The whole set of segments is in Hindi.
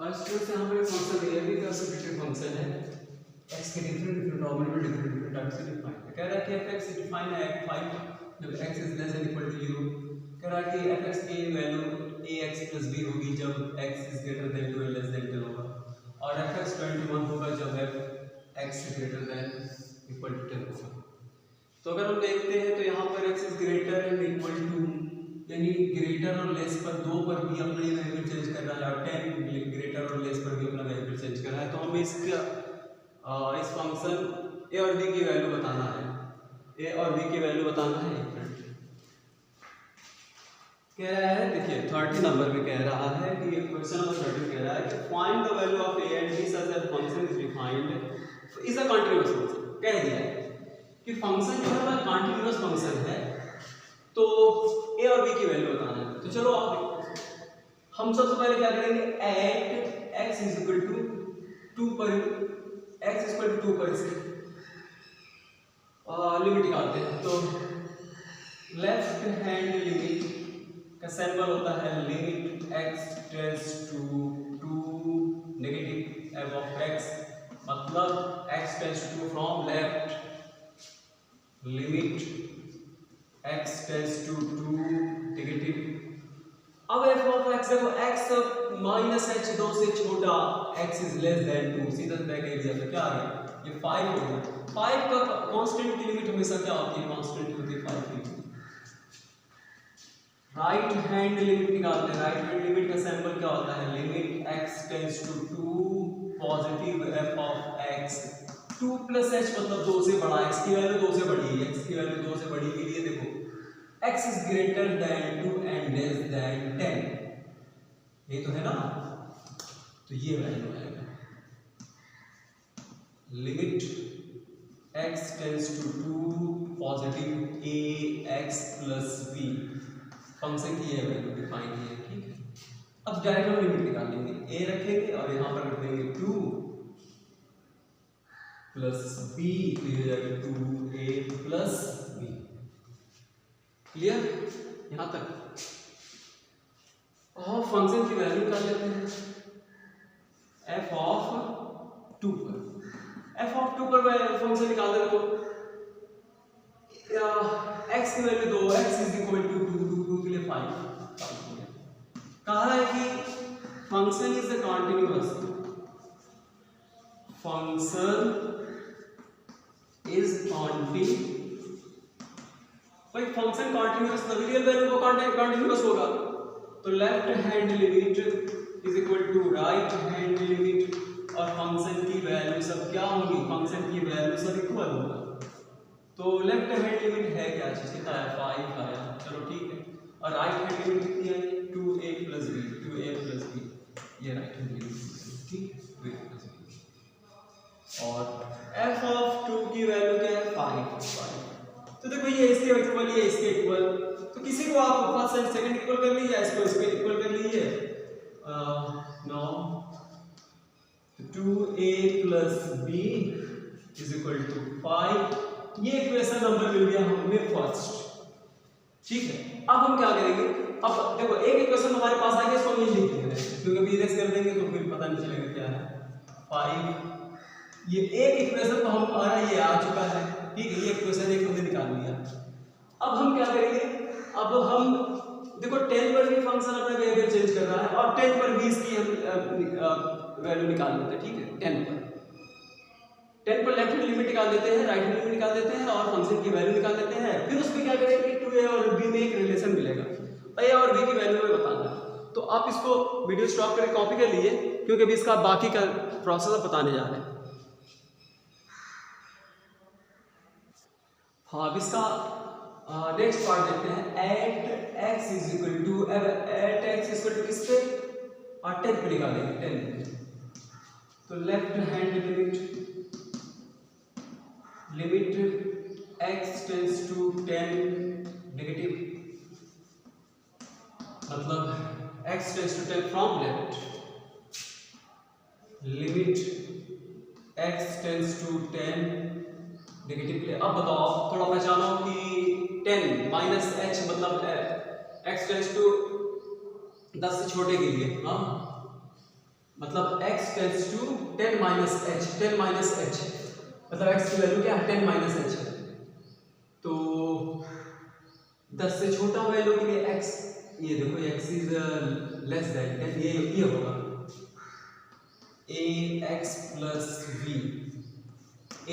और स्टूडेंट्स यहाँ पर फंक्शन ए भी कंसिडरेटेड फंक्शन है, एक्स के डिफरेंट ऑर्डर में डिफरेंट टाइप से डिफाइन है। कह रहा है कि एफ एक्स डिफाइन है 5 जब X is less than equal to 0। कह रहा है कि एफ एक्स की value A X plus B होगी जब X is greater than 2 and less than 10 होगा, और एफ एक्स 21 होगा जब F X greater than equal to 10 होगा। तो अगर हम देखते हैं तो यहाँ पर x is greater and equal to, यानी ग्रेटर और लेस पर दो पर भी अपना वेरिएबल चेंज कर रहा है और 10 ग्रेटर और लेस पर भी अपना वेरिएबल चेंज कर रहा है। तो हमें इस फंक्शन ए और बी की वैल्यू बताना है, ए और बी की वैल्यू बताना है। कह रहा है, देखिए 30 नंबर में कह रहा है कि क्वेश्चन नंबर 30 कह रहा है कि find the value of A and B such that function is defined is a continuous function. कह दिया है कि फंक्शन जो है ना कंटीन्यूअस फंक्शन है, तो ए और बी की वैल्यू बताना है। तो चलो आप हम सबसे पहले क्या करेंगे, at X is equal to 2 पर एक्स इज इक्वल टू 2 पर इसकी लिमिट निकालते हैं। तो लेफ्ट हैंड लिमिट का सिंबल होता है limit X tends to 2 negative F of X, मतलब X tends to from left limit x tends to 2 negative. अब f ऑफ x देखो x माइनस h 2 से छोटा x इज लेस देन 2, सीधा सीधा कह दिया तो क्या आ गया, ये 5 हो गया। 5 का कांस्टेंट की लिमिट हमेशा क्या होती है, कांस्टेंट होती है 5 की। राइट हैंड लिमिट निकालते हैं, राइट हैंड लिमिट का सिंबल क्या होता है, limit x tends to 2 positive f of x, 2 plus h मतलब 2 से बड़ा, x की वैल्यू 2 से बड़ी है, x की वैल्यू 2 से बड़ी के लिए देखो x is greater than 2 and less than 10, ये तो है ना। तो ये वैल्यू आएगा limit x tends to 2 positive a x plus b, function की ये वैल्यू डिफाइन है, ठीक है। अब डायरेक्ट हम लिमिट निकाल लेंगे, a रखेंगे और यहाँ पर रख देंगे 2 प्लस b, तो ये जाएगा 2a प्लस b। क्लियर यहां तक। और फंक्शन की वैल्यू निकाल लेते हैं, f ऑफ 2 पर, f ऑफ 2 पर फंक्शन निकाल दे तो x की value 2, x is equal to 2 के लिए 5 कहा है कि function is a continuous, function is continuous, भाई फंक्शन कंटीन्यूअस तभी रियल वैल्यू को कंटीन्यूअस होगा। तो left hand limit is equal to right hand limit, और फंक्शन की वैल्यू सब क्या होगी, फंक्शन की वैल्यू सब इक्वल होगा। तो लेफ्ट हैंड लिमिट है क्या चीज, कितना है 5 आया, चलो ठीक है। और राइट हैंड लिमिट कितनी आई 2a plus b, 2a plus b, ये राइट हैंड लिमिट, ठीक है 2a प्लस b। और f ऑफ 2 की वैल्यू क्या है 5। तो देखो ये इसके इक्वल, ये इसके इक्वल, तो किसी को आप फर्स्ट एंड सेकंड इक्वल कर लीजिए, इसको इसके इक्वल कर लीजिए। No 2a plus b is equal to 5, ये इक्वेशन नंबर मिल गया हमें फर्स्ट, ठीक है। अब हम क्या करेंगे, अब देखो एक इक्वेशन हमारे पास आ गया, इसको हम लिख देंगे क्योंकि b रेस कर देंगे तो फिर पता नहीं चलेगा क्या है 5। ये एक इक्वेशन तो हमारा ये आ चुका है, ठीक है, ये इक्वेशन एक हमने निकाल लिया। अब हम क्या करेंगे, अब हम देखो 10 पर भी फंक्शन अपना वेरिएबल चेंज कर रहा है और 10 पर भी इसकी हम वैल्यू निकाल लेते हैं, ठीक है। 10 पर लेफ्ट हैंड लिमिट निकाल देते हैं, राइट हैंड लिमिट निकाल देते हैं और फंक्शन की वैल्यू निकाल देते हैं। फिर उसमें क्या करेंगे, 2a और b में एक रिलेशन मिलेगा, a और b की वैल्यू में बताना है। तो आप इसको वीडियो स्टॉप करके कॉपी कर लीजिए क्योंकि अभी इसका बाकी का प्रोसेस आप बताने जा रहे हैं। हाँ, अब इसका नेक्स्ट पार्ट देखते हैं, at X is equal to, at X is equal to किस पे, 10 पे निकालेंगे 10। तो left hand limit X tends to 10 negative, मतलब X tends to 10 from left, limit X tends to 10 negative. अब बताओ थोड़ा पहचानो कि 10 माइनस h मतलब x टेंड्स टू 10 से छोटे के लिए, हाँ मतलब x tends to 10 minus H, 10 minus H मतलब x की वैल्यू क्या है 10 माइनस एच है। तो 10 से छोटा वैल्यू के लिए x, ये देखो x इज लेस देन 10, ये होगा ax plus b,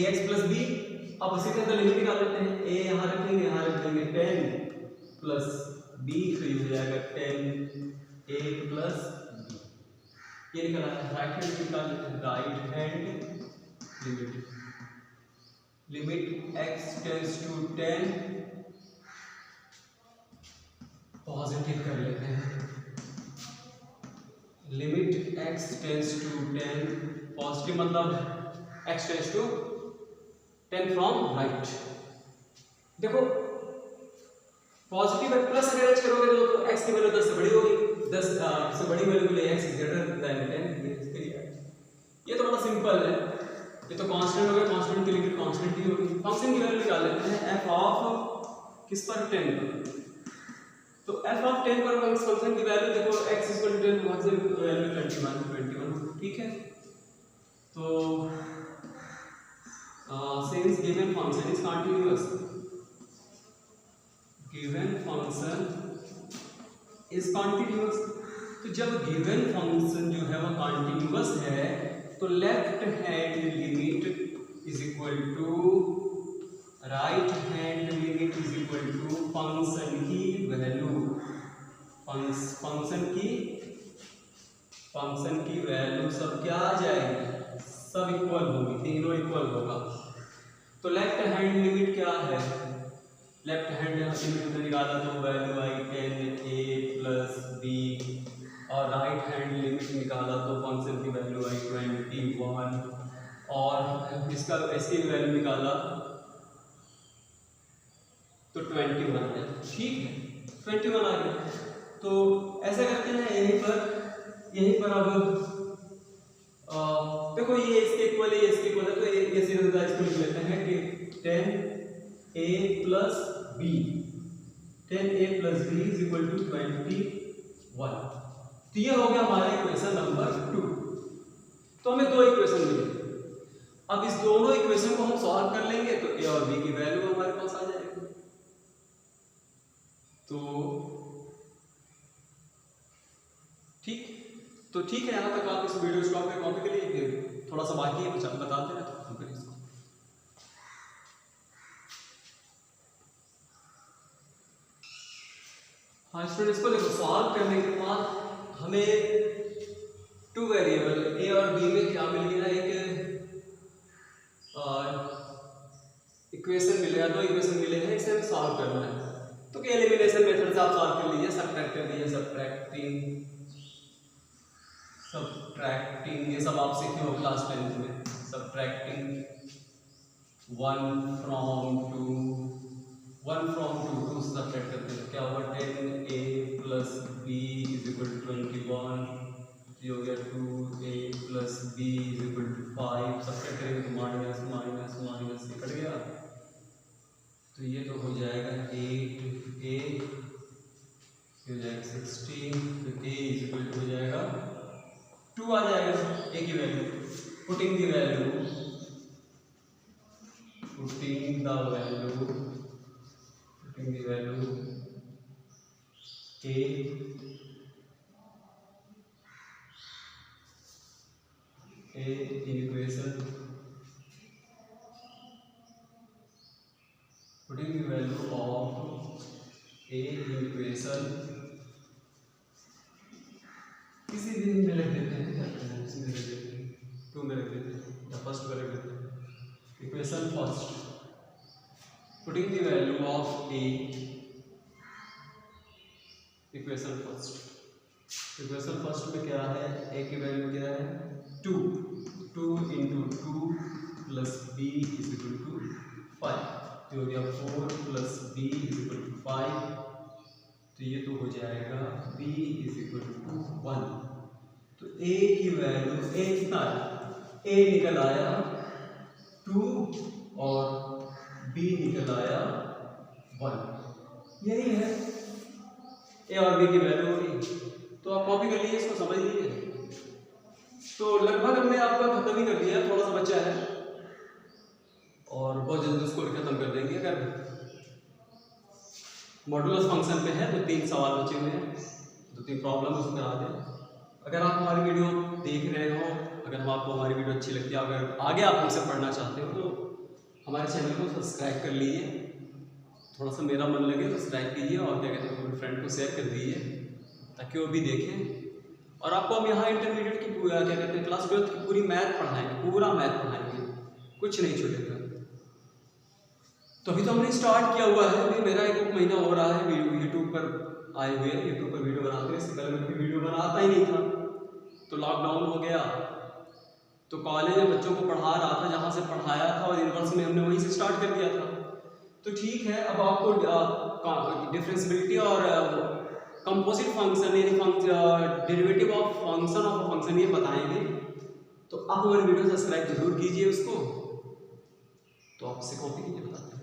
ax plus b। अब उसी के अंदर लिमिट निकाल लेते हैं, a यहाँ रखेंगे 10 प्लस b, तो ये हो जाएगा 10 a प्लस b। ये निकला है, राइट हैंड निकाल लेते हैं, right hand limit x tends to 10 positive कर लेते हैं, limit x tends to 10 positive मतलब x tends to 10 from right. देखो पॉजिटिव है, प्लस अगर h करोगे तो x की वैल्यू 10 से बड़ी होगी, 10 से बड़ी वैल्यू के लिए x ग्रेटर देन 10। ये तो बड़ा सिंपल है, ये तो कांस्टेंट हो गया, कांस्टेंट की लिमिट कांस्टेंट ही होगी। फंक्शन की वैल्यू निकाल लेते हैं f ऑफ किस पर 10 पर, तो f ऑफ 10 पर फंक्शन की वैल्यू देखो x 10 फंक्शन की वैल्यू 21, ठीक है। तो since given function is continuous, given function is continuous, तो जब given function जो है वो continuous है तो left hand limit is equal to right hand limit is equal to function की वैल्यू, फंक्शन की वैल्यू सब क्या आ जाएगी, सब इक्वल होगी, तीनों इक्वल होगा। तो लेफ्ट हैंड लिमिट क्या है, लेफ्ट हैंड लिमिट निकाला तो वैल्यू आई 10a प्लस b, और राइट हैंड लिमिट निकाला तो फंक्शन की वैल्यू आई 21, और इसकी वैल्यू निकाला तो 21 है, ठीक है 21 आ गया। तो ऐसा करते हैं यहीं पर अब देखो ये इसके इक्वल है, ये इसके इक्वल है, तो ये सीधा इसको लिख लेते हैं कि 10a plus b, 10a plus b is equal to 21। तो ये हो गया हमारा इक्वेशन नंबर 2। तो हमें दो इक्वेशन मिले, अब इस दोनों इक्वेशन को हम सॉल्व कर लेंगे तो a और b की वैल्यू हमारे पास आ जाएगी। तो ठीक है, यहाँ तक आप इस वीडियो स्टॉप पे कॉपी के लिए, फिर थोड़ा सा बाकी है कुछ आप बताते हैं तो फिर इसको। हाँ स्टूडेंट, इसको देखो सॉल्व करने के बाद हमें 2 वेरिएबल a और b में क्या मिल गया, एक इक्वेशन मिलेगा, 2 इक्वेशन मिले हैं, इसे हमें सॉल्व करना है। तो एलिमिनेशन मेथड से आप सॉल्व कर लीजिए, सब्ट्रैक्ट कर लीजिए, सब्ट्रैक्टिंग ये सब आप सीखे हो क्लास 10th में, सब्ट्रैक्टिंग 1 फ्रॉम 2 से सब्ट्रैक्ट करते हैं, क्या होगा 10a plus b is equal to 21, ये हो गया 2a plus b is equal to 5, subtract करेंगे तो माइनस माइनस माइनस से कट गया, तो ये तो हो जाएगा 8a, हो जाएगा 16, तो a इज इक्वल टू हो जाएगा 2 आ जाएगा, a की value, putting the value a in equation, putting the value of a in equation, किसी दिन में रख देते हैं, किसी में रख देते हैं 2 में रख देते हैं या फर्स्ट में रख देते हैं। Equation first, putting the value of a, equation first में क्या है, a की वैल्यू क्या है 2 into 2 plus b is equal to 5, तो हो गया 4 plus b is equal to 5, तो ये तो हो जाएगा b इज इक्वल टू 1। तो a की वैल्यू, a कितना है, a निकल आया 2 और b निकल आया 1, यही है a और b की वैल्यू होगी। तो आप कॉपी कर लीजिए, इसको समझ लीजिए। तो लगभग हमने आपका खत्म ही कर दिया है, थोड़ा सा बचा है और बहुत जल्दी उसको खत्म कर देंगे। अगर मॉडुलस फंक्शन पे है तो 3 सवाल बचे हुए हैं, 2-3 प्रॉब्लम उसको करा दें। अगर आप हमारी वीडियो देख रहे हो, अगर आपको हमारी वीडियो अच्छी लगती है, अगर आगे आप हमसे पढ़ना चाहते हो तो हमारे चैनल को सब्सक्राइब कर लीजिए, थोड़ा सा मेरा मन लगे तो सब्सक्राइब कीजिए और क्या कहते हैं अपने फ्रेंड को शेयर कर दीजिए ताकि वो भी देखें। और आपको हम यहाँ इंटरमीडिएट की क्या कहते हैं क्लास 12 की पूरी मैथ पढ़ाएंगे, पूरा मैथ पढ़ाएंगे, कुछ नहीं छूटेगा। तो अभी तो हमने स्टार्ट किया हुआ है, अभी मेरा 1 महीना हो रहा है यूट्यूब पर आए हुए, यूट्यूब पर वीडियो बनाते हैं। इससे पहले मैं कोई वीडियो बनाता ही नहीं था, तो लॉकडाउन हो गया तो कॉलेज में बच्चों को पढ़ा रहा था, जहाँ से पढ़ाया था और यूनिवर्स में हमने वहीं से स्टार्ट कर दिया था। तो ठीक है, अब आपको डिफरेंशिएबिलिटी और कंपोजिट फंक्शन यानी derivative of function of a function ये बताएंगे। तो आप हमारी वीडियो सब्सक्राइब जरूर कीजिए उसको। तो आपसे कॉपी कीजिए, बताते हैं।